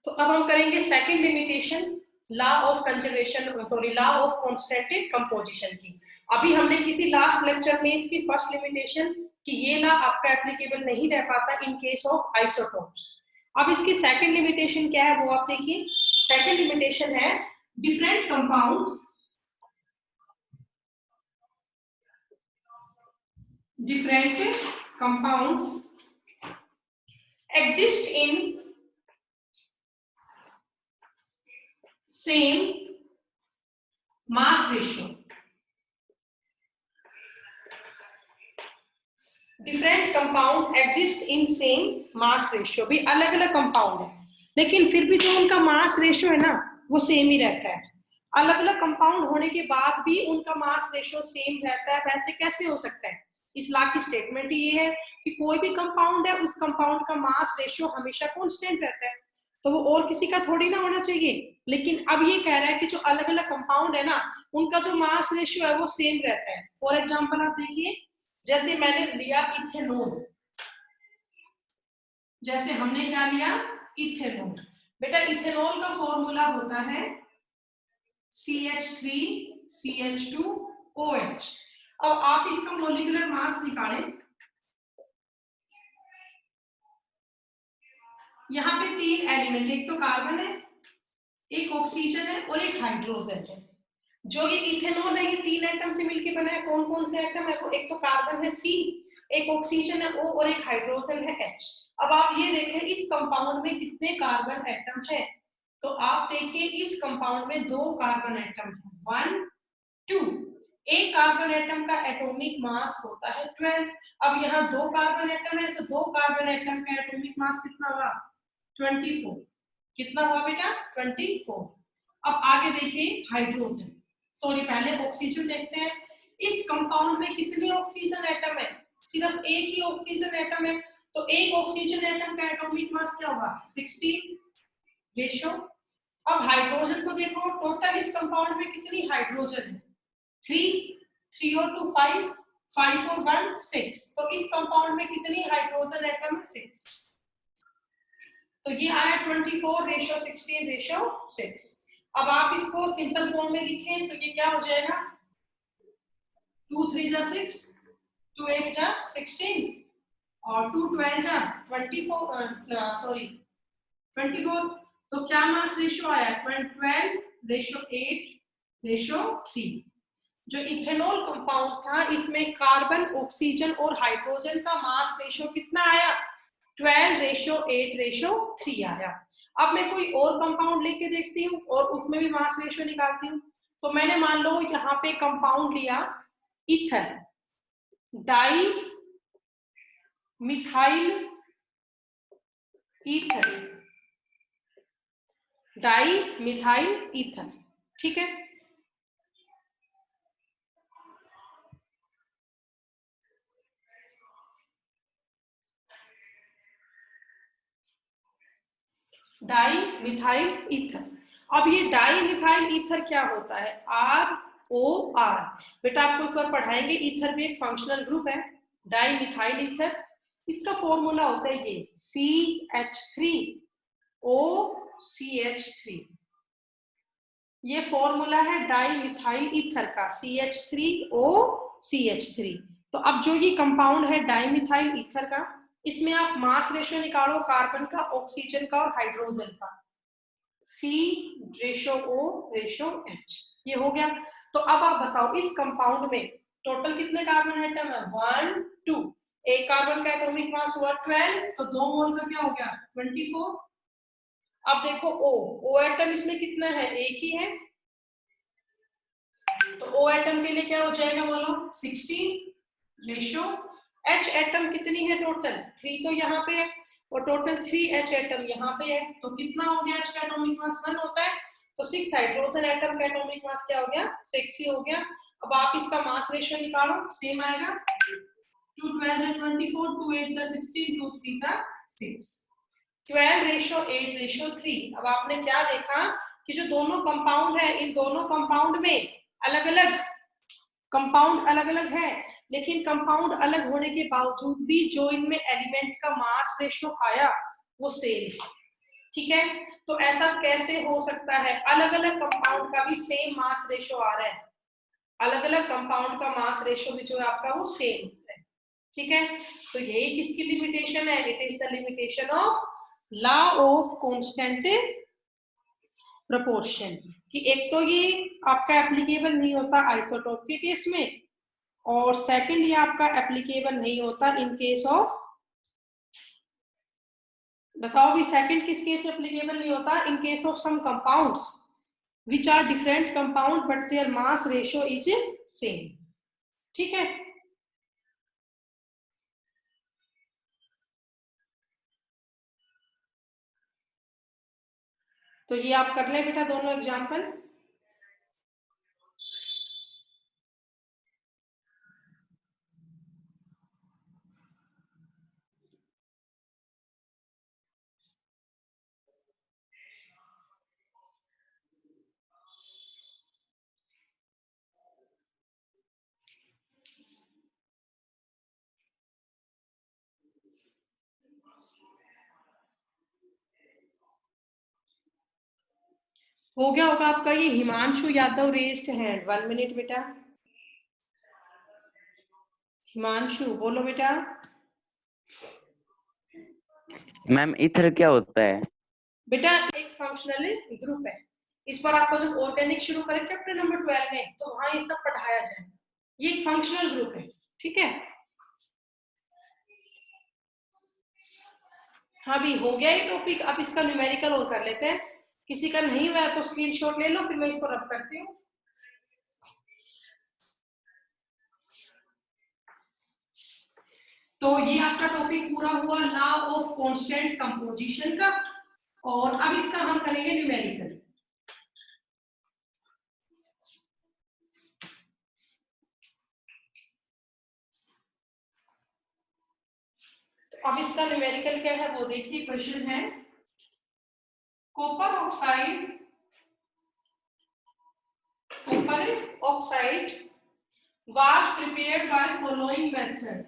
तो अब हम करेंगे second limitation, law of conservation, sorry law of constant composition की। अभी हमने की थी लास्ट लेक्चर में इसकी फर्स्ट लिमिटेशन कि ये लॉ आपका एप्लीकेबल नहीं रह पाता इन केस ऑफ आइसोटोप्स। अब इसकी सेकंड लिमिटेशन क्या है वो आप देखिए। सेकंड लिमिटेशन है different compounds, different compounds exist in same mass ratio. Different compound exist in same mass ratio, भी अलग अलग कंपाउंड है लेकिन फिर भी जो उनका मास रेशियो है ना वो सेम ही रहता है। अलग अलग कंपाउंड होने के बाद भी उनका मास रेशियो सेम रहता है, वैसे कैसे हो सकता है? इस लॉ की स्टेटमेंट ये है कि कोई भी कंपाउंड है उस कंपाउंड का मास रेशियो हमेशा कांस्टेंट रहता है, तो वो और किसी का थोड़ी ना होना चाहिए। लेकिन अब ये कह रहा है कि जो अलग अलग कंपाउंड है ना उनका जो मास रेशियो है वो सेम रहता है। फॉर एग्जाम्पल आप देखिए, जैसे मैंने लिया इथेनॉल, जैसे हमने क्या लिया इथेनॉल, बेटा इथेनॉल का फॉर्मूला होता है CH3CH2OH। अब आप इसका मॉलिक्यूलर मास निकालें, यहाँ पे तीन एलिमेंट, एक तो कार्बन है, एक ऑक्सीजन है और एक हाइड्रोजन है। जो ये इथेनॉल है ये तीन एटम से मिलकर बना है। कौन कौन से एटम है? एक तो कार्बन है C, एक ऑक्सीजन है O और एक हाइड्रोजन है H। अब आप ये देखें इस कंपाउंड में कितने कार्बन एटम है, तो आप देखिए इस कंपाउंड में दो कार्बन एटम है, 1 2। एक कार्बन एटम का एटॉमिक मास होता है 12। अब यहाँ दो कार्बन एटम है तो दो कार्बन एटम का एटॉमिक मास कितना हुआ? 24। कितना हुआ बेटा? 24। अब आगे देखिए हाइड्रोजन, सॉरी पहले ऑक्सीजन देखते हैं। इस कंपाउंड में कितने ऑक्सीजन एटम है? सिर्फ एक ही ऑक्सीजन एटम है, तो एक ऑक्सीजन एटम का एटॉमिक मास क्या होगा? 16 रेशो। अब हाइड्रोजन को देखो, टोटल इस कंपाउंड में कितनी हाइड्रोजन है? 3, 3 और 2 5, 5 और 1 6। तो इस कंपाउंड में कितनी हाइड्रोजन एटम है? 6। तो ये आया 24 रेशो 16 रेशो 6। अब आप इसको सिंपल फॉर्म में लिखें तो ये क्या हो जाएगा? 2 3 जा 6, 2 8 जा 16 और 2 12 जा 24, सॉरी 24। तो क्या मास रेशो आया? 12 रेशो 8 रेशो 3। जो इथेनॉल कंपाउंड था इसमें कार्बन, ऑक्सीजन और हाइड्रोजन का मास रेशो कितना आया? 12 रेशो 8 रेशो 3 आया। अब मैं कोई और कंपाउंड लेके देखती हूँ और उसमें भी मास रेशो निकालती हूँ। तो मैंने मान लो यहाँ पे कंपाउंड लिया ether, di methyl ether, di methyl ether, ठीक है। Di methyl ether. अब ये डाई मिथाइल ईथर क्या होता है? ROR। बेटा आपको इस बार पढ़ाएंगे, ईथर भी एक फंक्शनल ग्रुप है, डाई मिथाइल ईथर। इसका फॉर्मूला होता है ये CH3OCH3। ये फॉर्मूला है डाई मिथाइल ईथर का, CH3OCH3। तो अब जो ये कंपाउंड है डाई मिथाइल ईथर का, इसमें आप मास रेशियो निकालो कार्बन का, ऑक्सीजन का और हाइड्रोजन का, C ratio O ratio H। ये हो गया। तो अब आप बताओ इस कंपाउंड में टोटल कितने कार्बन एटम है? 1 2। एक कार्बन का एटॉमिक मास हुआ 12, तो दो मोल का क्या हो गया? 24। अब देखो O एटम इसमें कितना है? एक ही है, तो O एटम के लिए क्या हो जाएगा बोलो? 16 रेशो। H एटम कितनी है टोटल? 3 तो यहाँ पे है और टोटल 3 H एटम यहाँ पे है, तो कितना हो गया? H का एटॉमिक मास 1 होता है, तो 6 हाइड्रोजन एटम का एटॉमिक मास क्या हो गया? 6 ही हो गया। अब आप इसका मास रेशियो निकालो, सेम आएगा, 2 12 जा 24, 2 8 जा 16, 2 3 जा 6, 12 रेशो 8 रेशो 3। अब आपने क्या देखा कि जो दोनों कंपाउंड है इन दोनों कंपाउंड में अलग अलग कंपाउंड अलग अलग है, लेकिन कंपाउंड अलग होने के बावजूद भी जो इनमें एलिमेंट का मास रेशियो आया वो सेम है। ठीक है, तो ऐसा कैसे हो सकता है? अलग अलग कंपाउंड का भी सेम मास रेशो आ रहा है, अलग अलग कंपाउंड का मास रेशो भी जो है आपका वो सेम है। ठीक है, तो यही किसकी लिमिटेशन है? It is the limitation of law of constant proportion, कि एक तो ये आपका एप्लीकेबल नहीं होता आइसोटोप के केस में, और सेकंड ये आपका एप्लीकेबल नहीं होता इन केस ऑफ, बताओ भी सेकंड किस केस में एप्लीकेबल नहीं होता? In case of some compounds which are different compound but their mass ratio is same। ठीक है, तो ये आप कर ले बेटा दोनों एग्जाम्पल। हो गया होगा आपका। ये Himanshu Yadav raised hand, 1 minute बेटा। हिमांशु बोलो बेटा। मैम इथर क्या होता है? बेटा एक फंक्शनल ग्रुप है, इस पर आपको जब ऑर्गेनिक शुरू करें चैप्टर नंबर 12 में तो वहां ये सब पढ़ाया जाए। ये एक फंक्शनल ग्रुप है, ठीक है। हाँ भी हो गया ये टॉपिक, अब इसका न्यूमेरिकल और कर लेते हैं। किसी का नहीं हुआ तो स्क्रीनशॉट ले लो, फिर मैं इसको रब करती हूँ। तो ये आपका टॉपिक पूरा हुआ लॉ ऑफ कांस्टेंट कंपोजिशन का, और अब इसका हम करेंगे न्यूमेरिकल। तो अब इसका न्यूमेरिकल क्या है वो देखिए। क्वेश्चन है copper oxide was prepared by following method।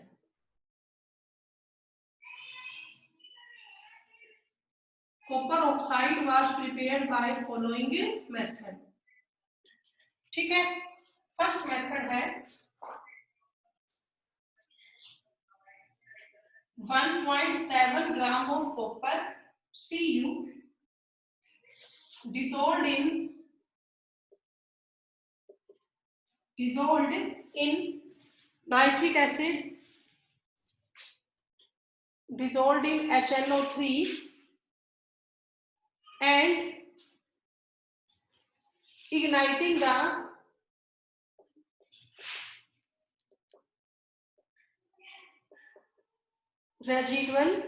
Copper oxide was prepared by following method। ठीक है, फर्स्ट मेथड है 1.7 gram of copper Cu dissolved in nitric acid, dissolved in HNO3 and igniting the residual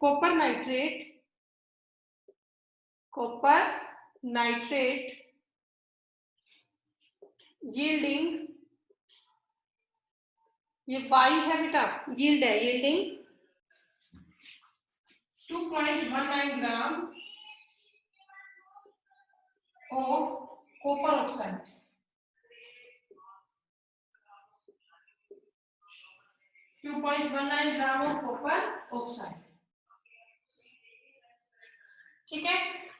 copper nitrate yielding, ये Y है बेटा, yield है, yielding 2.19 gram of copper oxide। 2.19 gram of copper oxide. ठीक है,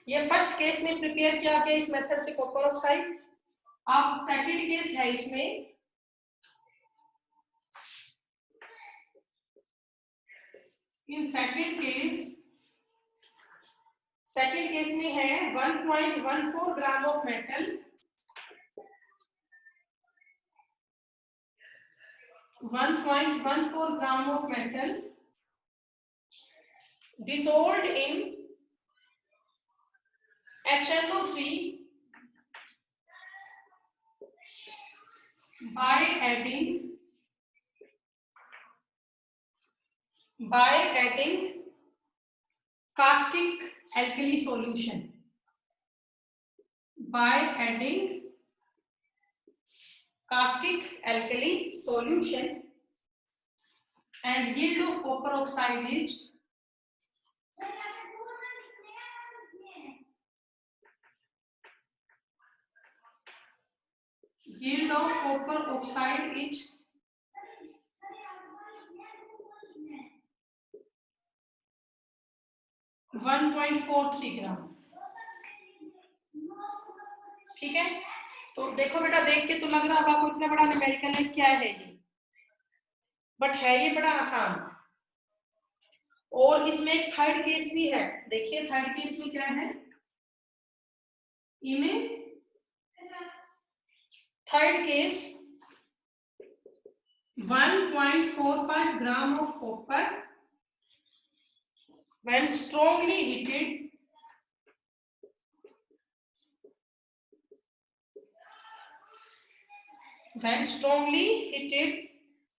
ये first case में prepare किया गया इस मेथड से कॉपर ऑक्साइड। अब सेकंड केस है इसमें, इन सेकंड केस में है 1.14 gram of metal, 1.14 gram of metal dissolved in HNO3 by adding caustic alkali solution, by adding caustic alkali solution, and yield of copper oxide is yield of copper oxide is 1.43 ग्राम। ठीक है, तो देखो बेटा, देख के तो लग रहा होगा आपको इतना बड़ा न्यूमेरिकल है, क्या है ये, बट है ये बड़ा आसान। और इसमें एक थर्ड केस भी है, देखिए थर्ड केस में क्या है, इनमें third case 1.45 gram of copper when strongly heated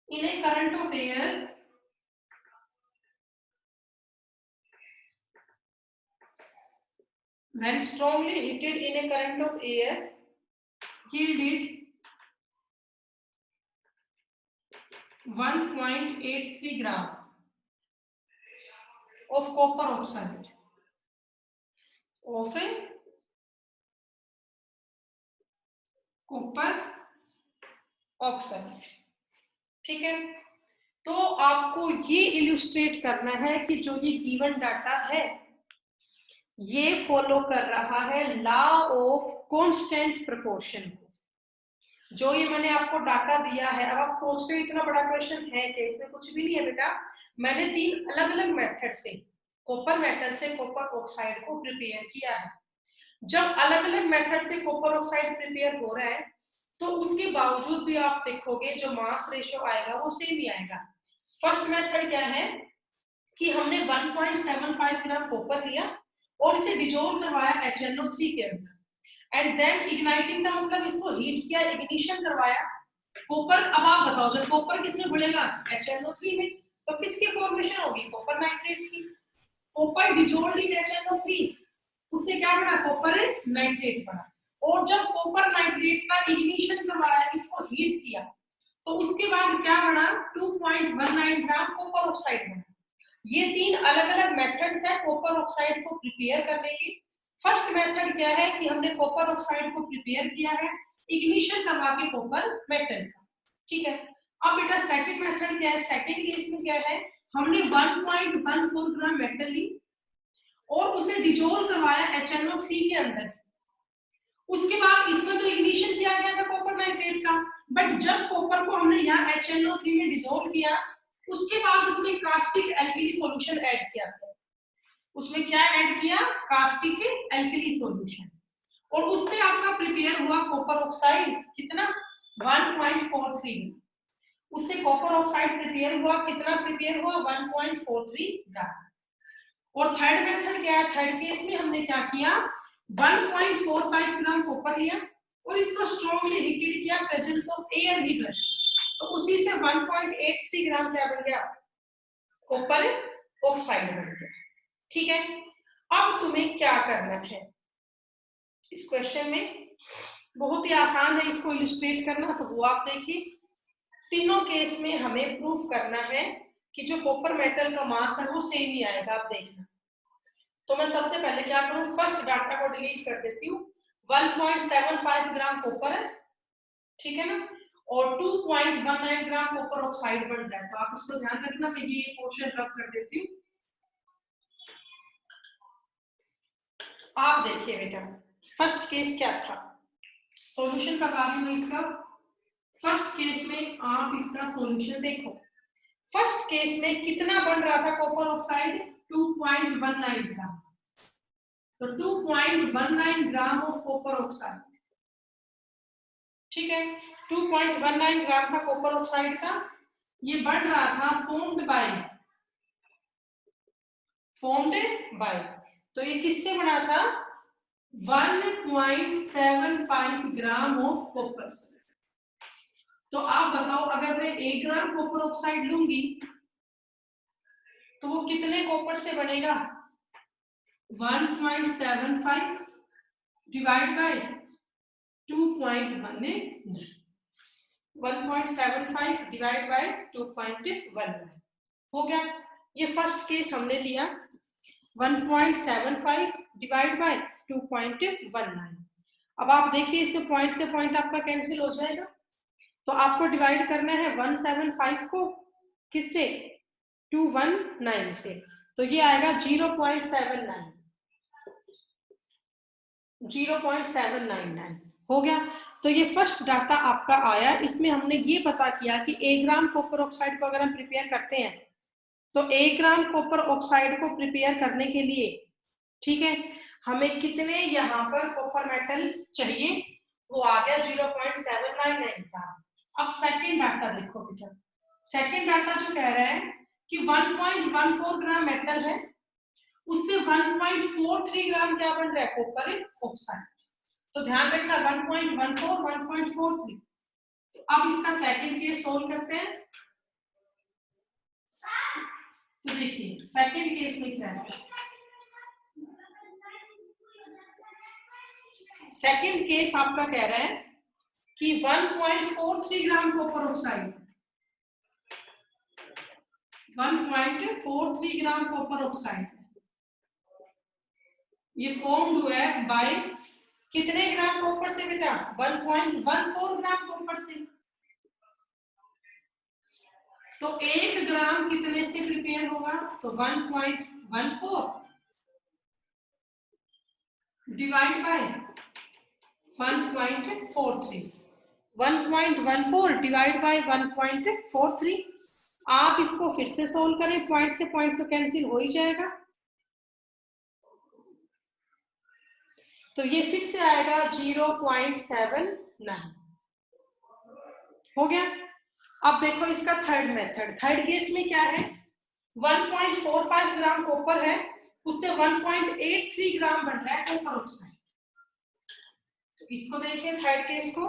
in a current of air yielded 1.83 gram of copper oxide ठीक है, तो आपको ये इल्यूस्ट्रेट करना है कि जो ये गिवन डाटा है ये फॉलो कर रहा है लॉ ऑफ कांस्टेंट प्रोपोर्शन को। जो ये मैंने आपको डाटा दिया है, अब आप सोच रहे हो इतना बड़ा क्वेश्चन है कि इसमें कुछ भी नहीं है बेटा। मैंने 3 अलग अलग मेथड से कॉपर मेटल से कॉपर ऑक्साइड को प्रिपेयर किया है। जब अलग अलग मेथड से कॉपर ऑक्साइड प्रिपेयर हो रहा है तो उसके बावजूद भी आप देखोगे जो मास रेशियो आएगा वो सेम ही आएगा। फर्स्ट मेथड क्या है कि हमने 1.75 ग्राम कॉपर लिया और इसे डिजोल्व करवाया HNO3 के अंदर, एंड देन इग्नाइटिंग का मतलब इसको हीट किया, इग्निशन करवाया कॉपर। अब आप बताओ जब कॉपर किसमें घुलेगा, HNO3 में, तो किसकी फॉर्मेशन होगी, कॉपर नाइट्रेट की। कॉपर डिजोल्व्ड इन HNO3, उससे क्या बना, कॉपर नाइट्रेट बना। और जब कॉपर नाइट्रेट का इग्निशन करवाया, इसको हीट किया, तो उसके बाद क्या बना, 2.19 ग्राम कॉपर ऑक्साइड बना। ये 3 अलग अलग मेथड्स है कॉपर ऑक्साइड को प्रिपेयर करने की। फर्स्ट मेथड क्या है कि हमने कॉपर ऑक्साइड को प्रिपेयर किया है इग्निशन करवा के कॉपर मेटल का, ठीक है। अब बेटा सेकंड मेथड क्या है, सेकंड केस में क्या है, हमने 1.14 ग्राम मेटल ली और उसे डिजोल्व करवाया HNO3 के अंदर। उसके बाद इसमें तो इग्निशन किया गया था कॉपर नाइट्रेट का, बट जब कॉपर को हमने यहाँ HNO3 में डिजोल्व किया, उसके बाद उसमें कास्टिक एल्कली सॉल्यूशन ऐड किया था। उसमें क्या ऐड किया, कास्टिक एल्कली सॉल्यूशन, और उससे आपका प्रिपेयर हुआ कॉपर ऑक्साइड कितना, 1.43। उससे कॉपर ऑक्साइड प्रिपेयर हुआ, कितना प्रिपेयर हुआ, 1.43 ग्राम। और थर्ड मेथड क्या है, थर्ड केस में हमने क्या किया, 1.45 ग्राम कॉपर लिया और इसको स्ट्रॉन्गली हीटेड किया प्रेजेंस ऑफ एयर हीटर, तो उसी से 1.83 ग्राम क्या बन गया, कॉपर ऑक्साइड बन गया। ठीक है, अब तुम्हें क्या करना है इस क्वेश्चन में, बहुत ही आसान है इसको इलस्ट्रेट करना, तो वो आप देखिए। तीनों केस में हमें प्रूफ करना है कि जो कॉपर मेटल का मास है वो सेम ही आएगा, आप देखना। तो मैं सबसे पहले क्या करूं, फर्स्ट डाटा को डिलीट कर देती हूँ। 1.75 ग्राम कॉपर है, ठीक है ना, और 2.19 ग्राम कॉपर ऑक्साइड बन रहा है, तो आप इसको ध्यान रखना, मैं ये पोर्शन रख कर देती हूँ। आप देखिए बेटा, फर्स्ट केस क्या था, सॉल्यूशन का कार्य में इसका फर्स्ट केस में आप इसका सॉल्यूशन देखो। फर्स्ट केस में कितना बन रहा था कॉपर ऑक्साइड, 2.19 ग्राम, तो 2.19 ग्राम ऑफ कॉपर ऑक्साइड, ठीक है, 2.19 ग्राम था कॉपर ऑक्साइड का, ये बढ़ रहा था फॉर्म्ड बाय, तो ये किससे बना था, 1.75 ग्राम ऑफ कॉपर। तो आप बताओ अगर मैं 1 ग्राम कॉपर ऑक्साइड लूंगी तो वो कितने कॉपर से बनेगा, 1.75 डिवाइड बाय 2.19, 1.75 डिवाइड बाय 2.19 हो गया। ये फर्स्ट केस हमने लिया, 1.75 डिवाइड बाय 2.19। अब आप देखिए इसमें पॉइंट से पॉइंट आपका कैंसिल हो जाएगा, तो आपको डिवाइड करना है 175 को किससे, 219 से, तो ये आएगा 0.799 0.799 हो गया। तो ये फर्स्ट डाटा आपका आया। इसमें हमने ये पता किया कि 1 ग्राम कॉपर ऑक्साइड को अगर हम प्रिपेयर करते हैं तो 1 ग्राम कॉपर ऑक्साइड को प्रिपेयर करने के लिए, ठीक है, हमें कितने यहाँ पर कॉपर मेटल चाहिए, वो आ गया 0.799 का। अब सेकंड डाटा देखो बेटा, सेकंड डाटा जो कह रहा है कि 1.14 ग्राम मेटल है, उससे 1.43 ग्राम क्या बन रहा है, कॉपर ऑक्साइड। तो ध्यान रखना 1.14 1.43। तो अब इसका सेकंड केस सोल्व करते हैं। तो देखिए सेकंड केस में क्या है, सेकंड केस आपका कह रहा है कि 1.43 gram copper oxide, 1.43 gram copper oxide ये फॉर्म हुआ है बाय कितने ग्राम कॉपर से बेटा, 1.14 ग्राम कॉपर से। तो 1 ग्राम कितने से प्रिपेयर होगा, तो 1.14 डिवाइड बाय 1.43, 1.14 डिवाइड बाय 1.43। आप इसको फिर से सोल्व करें, पॉइंट से पॉइंट तो कैंसिल हो ही जाएगा। तो ये फिर से आएगा 0.79 हो गया। अब देखो इसका थर्ड मेथड, थर्ड केस में क्या है, 1.45 ग्राम कॉपर है, उससे 1.83 ग्राम बन रहा है कॉपर ऑक्साइड। तो इसको देखिए थर्ड केस को,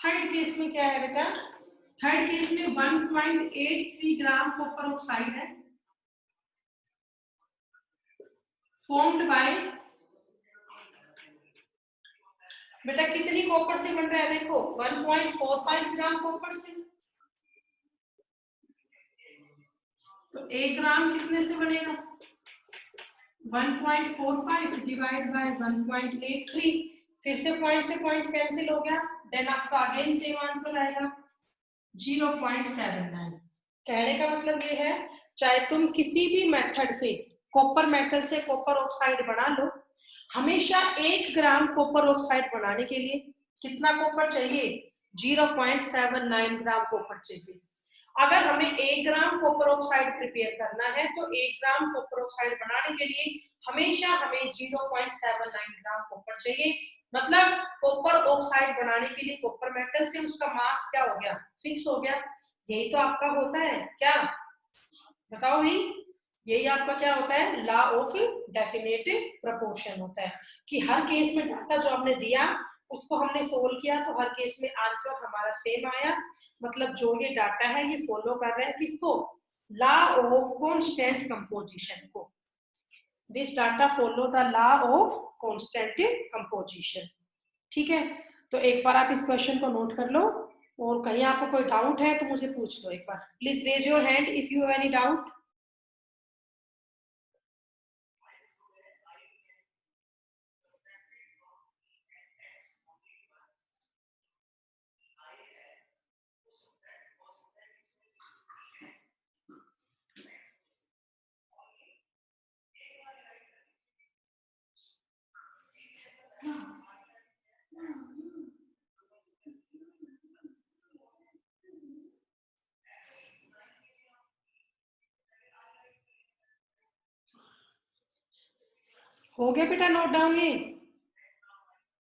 थर्ड केस में क्या है बेटा, थर्ड केस में 1.83 ग्राम कॉपर ऑक्साइड है, फॉर्म्ड बाय, बेटा कितनी कॉपर से बन रहा है, देखो 1.45 ग्राम कॉपर से। तो 1 ग्राम कितने से बनेगा, 1.45 डिवाइड बाय 1.83, फिर से पॉइंट कैंसिल हो गया, देन आपका अगेन सेम आंसर आएगा 0.79। कहने का मतलब ये है, चाहे तुम किसी भी मेथड से कॉपर मेटल से कॉपर ऑक्साइड बना लो, हमेशा 1 ग्राम कॉपर ऑक्साइड बनाने के लिए कितना कॉपर चाहिए, 0.79 ग्राम कॉपर चाहिए। अगर हमें 1 ग्राम कॉपर ऑक्साइड प्रिपेयर करना है तो 1 ग्राम कॉपर ऑक्साइड बनाने के लिए हमेशा हमें 0.79 ग्राम कॉपर चाहिए। मतलब कॉपर ऑक्साइड बनाने के लिए कॉपर मेटल से उसका मास क्या हो गया, फिक्स हो गया। यही तो आपका होता है क्या, बताओ भाई, यही आपका क्या होता है, लॉ ऑफ डेफिनेट प्रोपोर्शन होता है कि हर केस में डाटा जो आपने दिया उसको हमने सोल्व किया तो हर केस में आंसर हमारा सेम आया। मतलब जो ये डाटा है ये फॉलो कर रहे हैं किसको, लॉ ऑफ कांस्टेंट कंपोजिशन को। This data follow the law of constant composition. ठीक है, तो एक बार आप इस क्वेश्चन को नोट कर लो, और कहीं आपको कोई डाउट है तो मुझे पूछ लो एक बार। Please raise your hand if you have any doubt. हो गया बेटा नोट डाउन ये।